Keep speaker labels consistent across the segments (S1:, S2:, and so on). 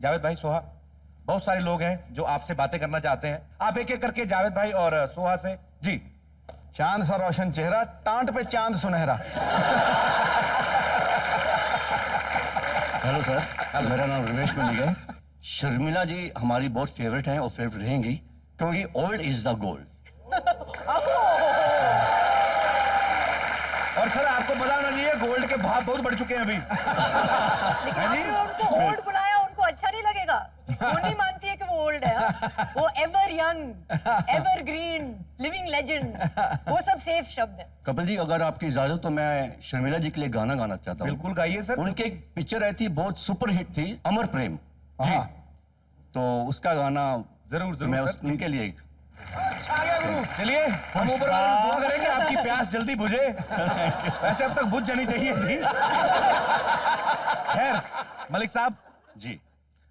S1: जावेद भाई, सोहा, बहुत सारे लोग हैं जो आपसे बातें करना चाहते हैं। आप एक एक करके जावेद भाई और सोहा से। जी।
S2: चांद सा रोशन चेहरा, टांट पे चांद सुनहरा।
S3: हेलो सर, मेरा नाम रमेश मलिक है। शर्मिला जी हमारी बहुत फेवरेट हैं और फेवरेट रहेंगी क्योंकि ओल्ड इज द गोल्ड।
S1: और सर आपको पता होना चाहिए गोल्ड के भाव बहुत बढ़ चुके हैं अभी।
S4: लेकिन आपने उनको ओल्ड बुलाया, उनको अच्छा नहीं लगेगा। वो नहीं मानती है कि वो ओल्ड है। वो ever young, ever green, living legend, वो सब सेफ शब्द है।
S3: कपिल जी अगर आपकी इजाजत तो मैं शर्मिला जी के लिए गाना गाना चाहता हूँ।
S1: बिल्कुल गाइए सर।
S3: उनकी एक पिक्चर आई थी बहुत सुपर हिट थी, अमर प्रेम
S1: जी।
S3: तो उसका गाना
S1: जरूर
S3: मैं
S1: सर।
S3: उनके लिए
S1: अच्छा गया गुरु। चलिए हम ऊपर वाले से दुआ करेंगे आपकी प्यास जल्दी बुझे। वैसे अब तक बुझ जानी चाहिए थी। खैर मलिक साहब
S3: जी,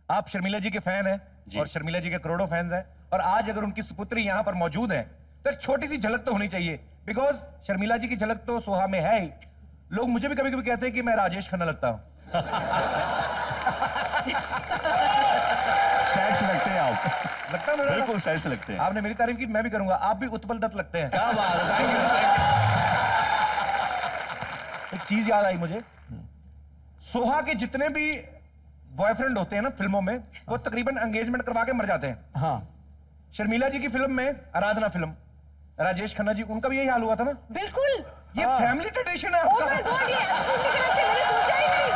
S1: आप शर्मिला जी के फैन हैं और शर्मिला जी के करोड़ों फैंस हैं, और आज अगर उनकी सुपुत्री यहाँ पर मौजूद है तो एक छोटी सी झलक तो होनी चाहिए, बिकॉज शर्मिला जी की झलक तो सोहा में है ही। लोग मुझे भी कभी कभी कहते हैं कि मैं राजेश खन्ना लगता हूँ।
S3: सैड से लगते हैं आप।
S1: लगता है
S3: बिल्कुल सैड से लगते हैं।
S1: आपने मेरी तारीफ की, मैं भी करूंगा। आप भी उत्पल दत्त लगते हैं।
S3: क्या बात है, थैंक यू।
S1: एक चीज याद आई मुझे, सोहा के जितने भी बॉयफ्रेंड होते हैं ना फिल्मों में, वो तकरीबन एंगेजमेंट करवा के मर जाते हैं।
S2: हाँ।
S1: शर्मिला जी की फिल्म में, आराधना फिल्म, राजेश खन्ना जी, उनका भी यही हाल हुआ था ना।
S4: बिल्कुल।
S1: ये फैमिली ट्रेडिशन है
S4: ओह
S1: आपका।
S4: माय गॉड, ये एब्सोल्युटली करेक्ट है, मैंने सोचा ही नहीं।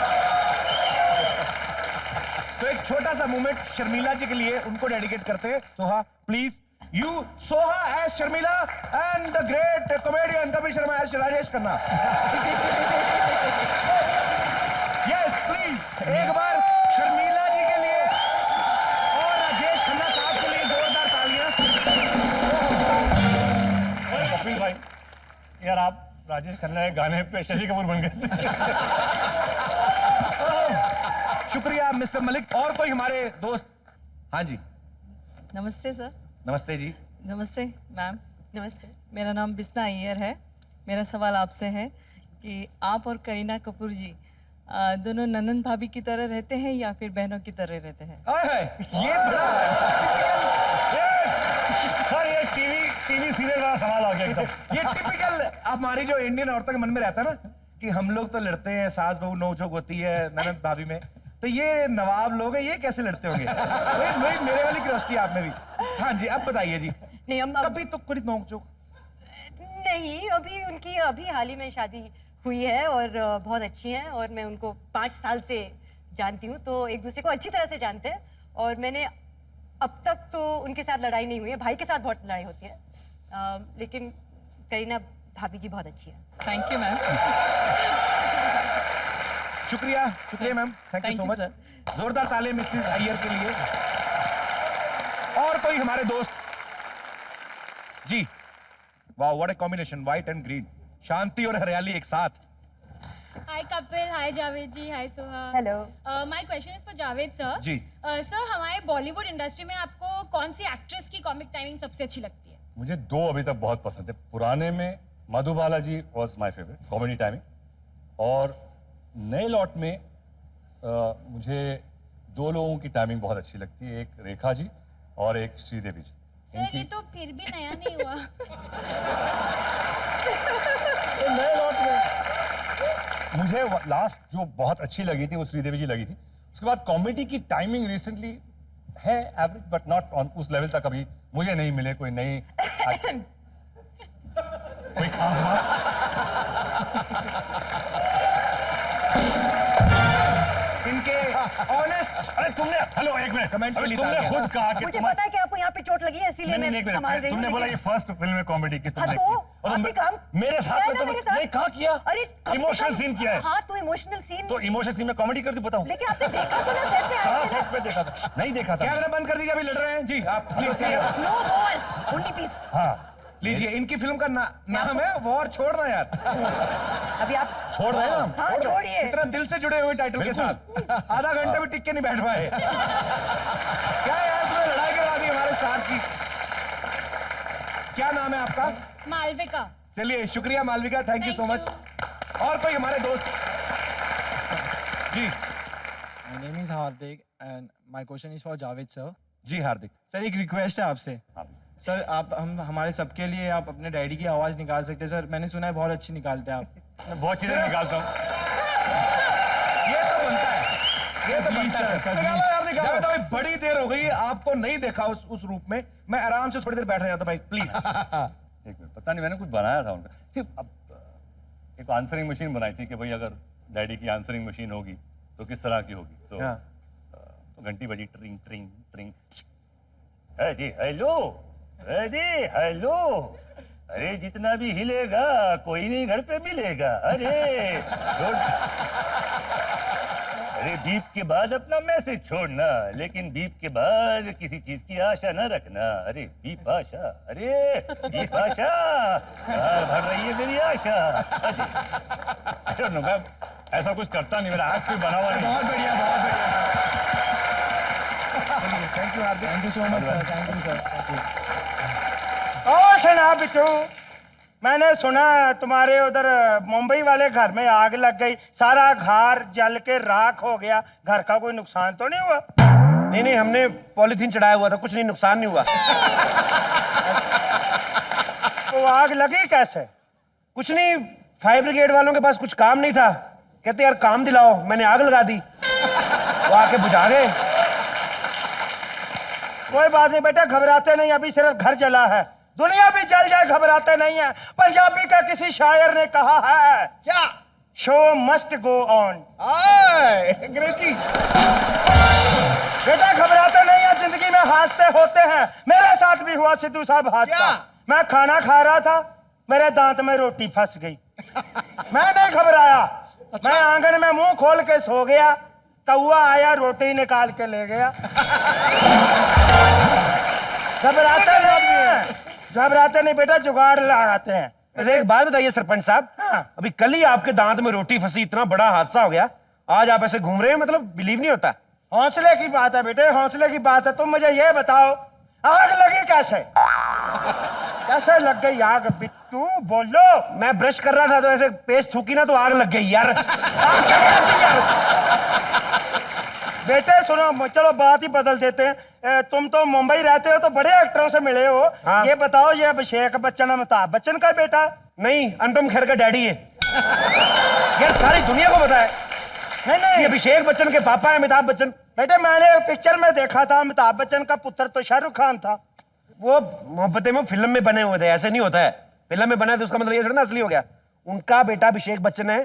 S1: तो एक छोटा सा मूवमेंट शर्मिला जी के लिए उनको डेडिकेट करते हैं। Soha please, you Soha as Sharmila and the great comedian Kapil Sharma as Rajesh Khanna. Yes please, एक बार शर्मिला जी के लिए और राजेश खन्ना साहब के लिए जोरदार तालियां।
S5: कपिल भाई, यार आप राजेश खन्ना के गाने पे शशि कपूर बन गए।
S1: शुक्रिया मिस्टर मलिक। और कोई हमारे दोस्त? हाँ जी।
S6: नमस्ते सर।
S1: नमस्ते जी।
S6: नमस्ते मैम।
S4: नमस्ते।
S6: मेरा नाम बिस्ना अय्यर है। मेरा सवाल आपसे है कि आप और करीना कपूर जी दोनों ननंद भाभी की तरह रहते हैं या फिर बहनों की तरह रहते हैं?
S1: ये बड़ा
S5: सर ये टीवी सीरियल वाला सवाल आ गया एकदम।
S1: ये टिपिकल हमारी जो इंडियन औरतों के मन में रहता है ना कि हम लोग तो लड़ते हैं, सास बहू नोक-झोंक होती है ननद भाभी में, तो ये नवाब लोग हैं, ये कैसे लड़ते होंगे? मेरे वाली क्यूरियोसिटी आप में भी। हाँ जी, अब बताइए जी।
S4: नहीं, हम
S1: कभी तो कोई नोक-झोंक
S4: नहीं, अभी उनकी हाल ही में शादी हुई है और बहुत अच्छी हैं, और मैं उनको 5 साल से जानती हूँ, तो एक दूसरे को अच्छी तरह से जानते हैं। और मैंने अब तक तो उनके साथ लड़ाई नहीं हुई है, भाई के साथ बहुत लड़ाई होती है, लेकिन करीना भाभी जी बहुत अच्छी है।
S6: Thank you ma'am.
S1: शुक्रिया ma'am, thank you so much. जोरदार तालियां मिसेस अय्यर के लिए। और कोई हमारे दोस्त? जी, वाह what a combination, white and green, शांति और हरियाली एक साथ।
S7: Hi Kapil, hi Javed ji, hi Soha.
S4: Hello.
S7: My question is for Javed sir.
S1: Ji.
S7: Sir, हमारे बॉलीवुड इंडस्ट्री में आपको कौन सी एक्ट्रेस की कॉमिक टाइमिंग सबसे अच्छी लगती है?
S5: मुझे 2 अभी तक बहुत पसंद है। पुराने में Madhubala ji was my favourite comedy timing, और नए लॉट में मुझे 2 लोगों की टाइमिंग बहुत अच्छी लगती है, एक रेखा जी और एक श्रीदेवी जी।
S7: सर ये तो फिर भी नया नहीं हुआ।
S5: नए लॉट में मुझे लास्ट जो बहुत अच्छी लगी थी वो श्रीदेवी जी लगी थी। उसके बाद कॉमेडी की टाइमिंग रिसेंटली है एवरेज, बट नॉट ऑन उस लेवल तक अभी मुझे नहीं मिले कोई नई कोई खास बात।
S1: इनके ऑनेस्ट,
S5: अरे तुमने हेलो एक मिनट,
S1: कमेंट्स
S5: अरे
S1: में
S5: तुमने खुद कहा कि
S4: मुझे पता है कि आपको यहाँ पे चोट लगी है, इसीलिए मैं संभाल रही हूँ।
S5: तुमने बोला ये फर्स्ट फिल्म है कॉमेडी की तुमने
S4: हाँ, तो
S5: और
S4: आपने काम
S5: मेरे साथ में तुमने नहीं कहा किया।
S4: अरे
S5: इमोशनल सीन किया है।
S4: हाँ, तो इमोशनल सीन,
S5: तो इमोशनल सीन में कॉमेडी कर दी बताऊं?
S4: लेकिन आपने देखा तो ना सेट पे?
S5: कहाँ सेट पे देखा था? नहीं देखा था।
S1: कैमरा बंद कर दीजिए, अभी लड़ रहे हैं जी। आप please
S4: no war, only peace.
S5: हाँ
S1: लीजिए, इनकी फिल्म का नाम है वॉर छोड़ना यार।
S4: अभी आप
S5: छोड़ रहे हैं ना?
S4: हाँ छोड़िए।
S1: इतना दिल से जुड़े हुए टाइटल के साथ आधा घंटे में टिक के नहीं बैठ पाए। क्या यार, तुम्हें लड़ाई करवा दी हमारे स्टार की। क्या नाम है आपका?
S7: मालविका।
S1: चलिए शुक्रिया Malvika, thank you so much. और कोई हमारे दोस्त? जी
S8: My name is Hardik and my question is for Javed sir.
S1: जी हार्दिक।
S8: सर एक रिक्वेस्ट है आपसे। सर आप हमारे सबके लिए आप अपने डैडी की आवाज़ निकाल सकते हैं सर। मैंने सुना है बहुत अच्छी निकालते हैं आप।
S5: मैं बहुत चीजें निकालता हूँ।
S1: ये तो बनता है, ये तो
S8: Please,
S1: बनता है।
S8: sir,
S1: निकालो
S8: please.
S1: यार, निकालो। जावेद भाई बड़ी देर हो गई, आपको नहीं देखा उस रूप में। मैं आराम से थोड़ी देर बैठ जाता भाई, प्लीज।
S5: एक मिनट, पता नहीं मैंने कुछ बनाया था उनका। सिर्फ अब एक आंसरिंग मशीन बनाई थी कि भाई अगर डैडी की आंसरिंग मशीन होगी तो किस तरह की होगी। तो घंटी बजी, ट्रिंग ट्रिंग ट्रिंग। जी हेलो, जी हेलो। अरे जितना भी हिलेगा कोई नहीं घर पे मिलेगा। अरे बीप के बाद अपना मैसेज छोड़ना, लेकिन बीप के बाद किसी चीज की आशा न रखना। अरे बीप आशा, अरे बीप आशा, भर रही है मेरी आशा। मैं ऐसा कुछ करता नहीं, मेरा आँख पे बना हुआ नहीं।
S8: बहुत बढ़िया, बहुत बढ़िया।
S1: Thank you Hardik.
S8: Thank you so much sir, thank you sir, thank you.
S9: ओ सुना बिट्टू, मैंने सुना तुम्हारे उधर मुंबई वाले घर में आग लग गई, सारा घर जल के राख हो गया। घर का कोई नुकसान तो नहीं हुआ?
S1: नहीं नहीं, हमने पॉलीथीन चढ़ाया हुआ था, कुछ नहीं, नुकसान नहीं हुआ।
S9: तो आग लगी कैसे?
S1: कुछ नहीं, फायर ब्रिगेड वालों के पास कुछ काम नहीं था, कहते यार काम दिलाओ, मैंने आग लगा दी, वो आके बुझा गए।
S9: कोई बात नहीं बेटा, घबराते नहीं, अभी सिर्फ घर जला है, दुनिया भी जल जाए घबराते नहीं है। पंजाबी का किसी शायर ने कहा है,
S2: क्या?
S9: Show must go on.
S2: अंग्रेजी।
S9: बेटा घबराते नहीं है, जिंदगी में हादसे होते हैं। मेरे साथ भी हुआ सिद्धू साहब हादसा।
S2: क्या?
S9: मैं खाना खा रहा था, मेरे दांत में रोटी फंस गई। मैं नहीं घबराया, मैं आंगन में मुंह खोल के सो गया, कौआ आया रोटी निकाल के ले गया। घबराते नहीं है, घबराते नहीं बेटा, जुगाड़ लगाते हैं।
S1: वैसे एक बात बताइए सरपंच साहब,
S9: हाँ।
S1: अभी कल ही आपके दांत में रोटी फंसी, इतना बड़ा हादसा हो गया, आज आप ऐसे घूम रहे हैं, मतलब बिलीव नहीं होता।
S9: हौसले की बात है बेटे, हौसले की बात है। तुम मुझे ये बताओ, आग लगी कैसे? कैसे लग गई आग बिट्टू, बोलो।
S1: मैं ब्रश कर रहा था तो ऐसे पेस्ट थूकी ना तो आग लग गई यार। आग कैसे लगती यार?
S9: बेटे सुनो, चलो बात ही बदल देते हैं। तुम तो मुंबई रहते हो तो बड़े एक्टरों से मिले हो।
S1: हाँ।
S9: ये बताओ, ये अभिषेक बच्चन अमिताभ बच्चन का बेटा?
S1: नहीं, अनुपम खेर का डैडी है। यार सारी दुनिया को पता है
S9: नहीं
S1: ये
S9: नहीं
S1: अभिषेक बच्चन के पापा है अमिताभ बच्चन।
S9: बेटे, मैंने एक पिक्चर में देखा था, अमिताभ बच्चन का पुत्र तो शाहरुख खान था।
S1: वो मोहब्बतें में फिल्म में बने हुए थे, ऐसे नहीं होता है। फिल्म में बना है तो उसका मतलब ये थोड़ा ना असली हो गया। उनका बेटा अभिषेक बच्चन है,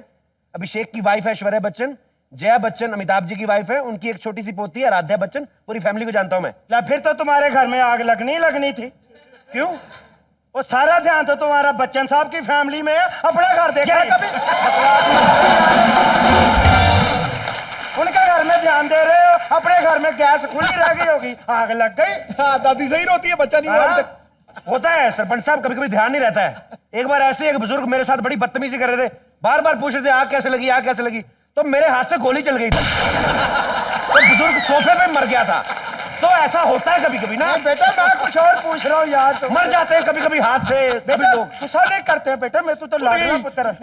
S1: अभिषेक की वाइफ है ऐश्वर्या बच्चन, जया बच्चन अमिताभ जी की वाइफ है, उनकी एक छोटी सी पोती है आराध्या बच्चन। पूरी फैमिली को जानता हूं मैं।
S9: ला फिर तो तुम्हारे घर में आग लगनी थी।
S1: क्यों?
S9: वो सारा ध्यान तो तुम्हारा बच्चन साहब की फैमिली में है। अपना घर देखा है कभी? उनके घर में ध्यान दे रहे हो, अपने घर में गैस खुली रह गई होगी, आग लग गई।
S2: हाँ, दादी सही रोती है, बच्चा नहीं हुआ अभी तक।
S1: होता है सरपंच साहब, कभी कभी ध्यान नहीं रहता है। एक बार ऐसे एक बुजुर्ग मेरे साथ बड़ी बदतमीजी कर रहे थे, बार बार पूछ रहे थे आग कैसे लगी, आग कैसे लगी, तो मेरे हाथ से गोली चल गई थी, तो बुजुर्ग सोफे पे मर गया था। तो ऐसा होता है कभी कभी ना।
S9: बेटा मैं कुछ और पूछ रहा हूँ यार, तो
S1: मर जाते हैं कभी कभी हाथ से कभी लोग।
S9: गुस्सा नहीं करते हैं बेटा, मैं तो लाडला पुत्र है।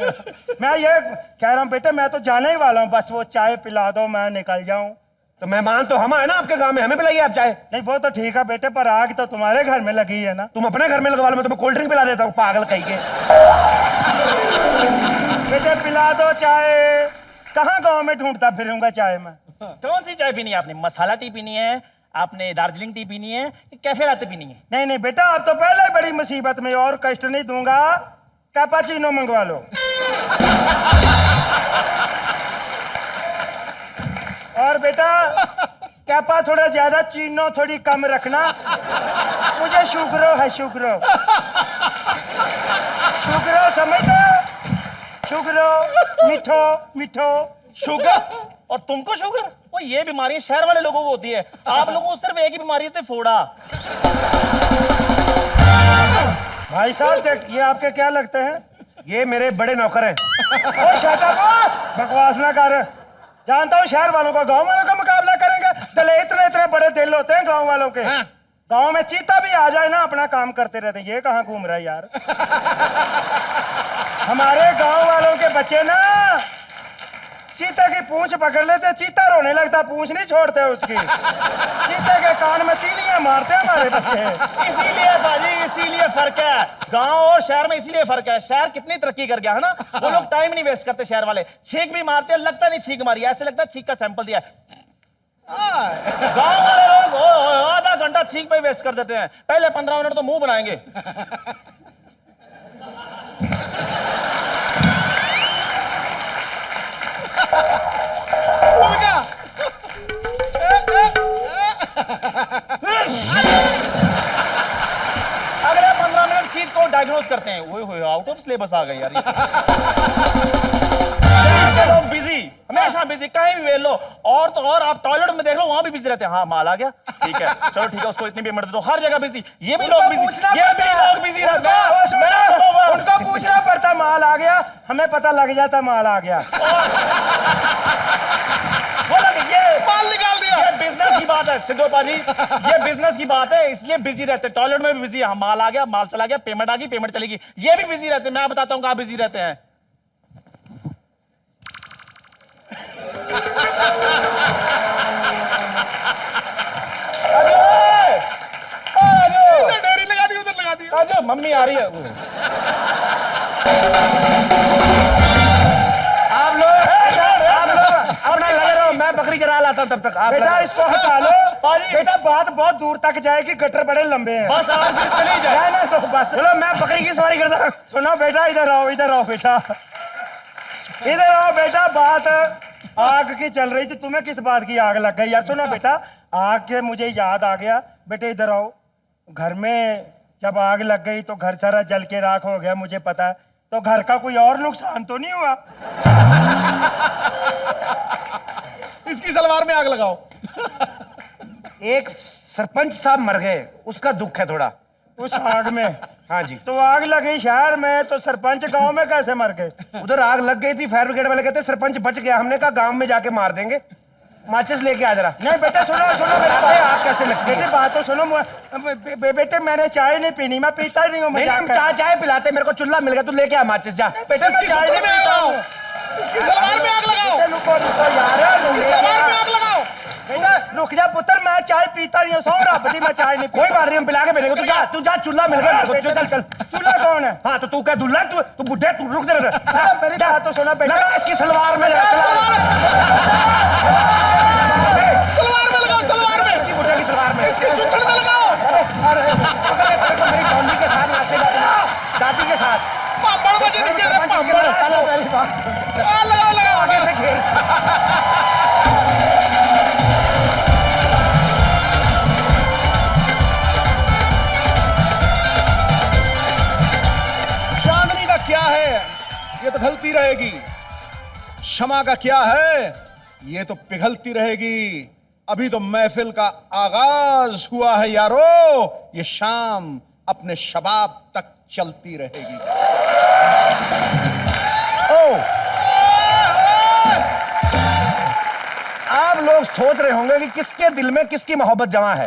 S9: मैं ये कह रहा हूँ बेटे, मैं तो जाने ही वाला हूँ, बस वो चाय पिला दो, मैं निकल जाऊँ।
S1: तो मेहमान तो हम है ना आपके गांव में, हमें पिलाइए आप चाय।
S9: नहीं वो तो ठीक है बेटे, पर आग तो तुम्हारे घर में लगी है ना।
S1: तुम अपने घर में लगवा लो, मैं तुम्हें कोल्ड ड्रिंक पिला देता हूँ, पागल कहीं के।
S9: बेटे पिला दो चाय। कहाँ गाँव में ढूंढता फिरूंगा चाय में?
S10: कौन सी चाय पीनी है आपने? मसाला टी पीनी है, आपने दार्जिलिंग टी पीनी है, कैफे लाते पीनी है?
S9: नहीं नहीं बेटा, अब तो पहले ही बड़ी मुसीबत में, और कष्ट नहीं दूंगा, कैपाचिनो मंगवा लो। और बेटा कैपा थोड़ा ज्यादा, चीनो थोड़ी कम रखना, मुझे शुगरो है, शुगरो शुगरो समझते हो? शुगरो, मिठो मिठो।
S10: शुगर? और तुमको शुगर? वो ये बीमारी शहर वाले लोगों को होती है, आप लोगों को सिर्फ एक ही बीमारी होती है, फोड़ा।
S9: भाई साहब ये आपके क्या लगते हैं?
S1: ये मेरे बड़े नौकर हैं।
S9: ओ शट अप, बकवास ना कर। जानता हूँ शहर वालों का गांव वालों का मुकाबला करेंगे, दले इतने इतने बड़े दिल होते हैं गांव वालों के। गांव में चीता भी आ जाए ना, अपना काम करते रहते। ये कहाँ घूम रहा है यार? हमारे गांव वालों के बच्चे ना चीते चीते की पूंछ पकड़ लेते, चीता रोने लगता, पूंछ नहीं छोड़ते उसकी। चीते के कान में तीलियां मारते हमारे बच्चे।
S10: इसीलिए बाजी, इसीलिए फर्क है गांव और शहर में, इसीलिए फर्क है। शहर कितनी तरक्की कर गया है ना, वो लोग टाइम नहीं वेस्ट करते। शहर वाले छींक भी मारते हैं, लगता नहीं छींक मारी, ऐसे लगता है छींक का सैंपल दिया। गांव वाले लोग आधा घंटा छींक पे वेस्ट कर देते हैं, पहले 15 मिनट तो मुंह बनाएंगे। अगले 15 मिनट चीज को डायग्नोज करते हैं। ओए आउट ऑफ सिलेबस आ गए यार ये लोग बिजी, हमेशा बिजी, कहीं भी वेल लो। और तो और आप टॉयलेट में देख लो, वहां भी बिजी रहते हैं। हाँ माल आ गया, ठीक है, चलो ठीक है, उसको इतनी पेमेंट दे दो। हर जगह बिजी, ये भी लोग बिजी, ये भी लोग बिजी रहते हैं।
S9: उनको पूछना पड़ता माल आ गया, हमें पता लग जाता माल आ गया।
S10: बोला कि ये माल निकाल दिया। ये बिजनेस की बात है सिद्धोपा जी, ये बिजनेस की बात है, इसलिए बिजी रहते हैं। टॉयलेट में भी बिजी है, माल आ गया, माल चला गया, पेमेंट आ गई, पेमेंट चलेगी, ये भी बिजी रहते हैं। मैं बताता हूँ कहाँ बिजी रहते हैं।
S2: डेरी लगा दी, उधर लगा दी।
S10: अरे मम्मी आ रही है।
S9: आप लोग अपना लगे रहो, मैं बकरी चरा लाता हूं तब तक। आप बेटा इसको हटा लो। बेटा बात बहुत दूर तक जाएगी, गटर बड़े लंबे हैं।
S10: बस आप फिर चली जाए
S9: ना, बस चलो, मैं बकरी की सवारी करता हूं। सुनो बेटा, इधर आओ, इधर आओ बेटा, इधर आओ बेटा। बात आग की चल रही थी, तुम्हें किस बात की आग लग गई यार? सुनो बेटा, आग के मुझे याद आ गया। बेटे इधर आओ। घर में जब आग लग गई तो घर सारा जल के राख हो गया, मुझे पता है। तो घर का कोई और नुकसान तो नहीं हुआ?
S2: इसकी सलवार में आग लगाओ।
S1: एक सरपंच साहब मर गए, उसका दुख है थोड़ा
S9: उस आग में।
S1: हाँ जी।
S9: तो आग लगी शहर में, तो सरपंच गांव में कैसे मर गए?
S1: उधर आग लग गई थी, फायर ब्रिगेड वाले कहते सरपंच बच गया। हमने कहा गांव में जाके मार देंगे, माचिस लेके आ जरा।
S9: नहीं बेटा सुनो सुनो, मेरी
S1: आग कैसे लगती है?
S9: बेटे बात तो सुनो। बेटे मैंने चाय नहीं पीनी, मैं पीता ही नहीं हूँ।
S1: चाय पिलाते, मेरे को चुल्ला मिल गया, तू लेके आ माचिस जा।
S2: बेटा इसकी सलवार में आग लगाओ, इसकी सलवार में आग लगाओ,
S9: रुको यार,
S2: इसकी सलवार में आग लगाओ।
S9: बेटा रुक जा पुत्र, मैं चाय पीता नहीं हूँ, सौ रब दी मैं चाय नहीं।
S1: कोई बात नहीं, हम पिला के भेजेंगे। तू जा, चूल्हा मिल गया। चल चल।
S9: चूल्हा कौन है?
S1: हाँ तो तू क्या दुल्हा? तू बुढ़े, तू रुक जा।
S9: मेरी बात तो सुनो बेटा,
S1: इसकी सलवार में
S2: सलवार में लगाओ, सलवार में,
S1: इसकी बुढ़े की सलवार में,
S2: इसकी सुथड़ में लगाओ।
S1: मेरी मम्मी के साथ नाचे, दादी के साथ
S2: पापड़ बजे नीचे से पापड़। लगाओ लगाओ,
S1: आगे से घेर।
S2: चांदनी का क्या है, ये तो ढलती रहेगी। क्षमा का क्या है, ये तो पिघलती रहेगी। अभी तो महफिल का आगाज हुआ है यारो, ये शाम अपने शबाब तक चलती रहेगी।
S1: आप लोग सोच रहे होंगे कि किसके दिल में किसकी मोहब्बत जमा है।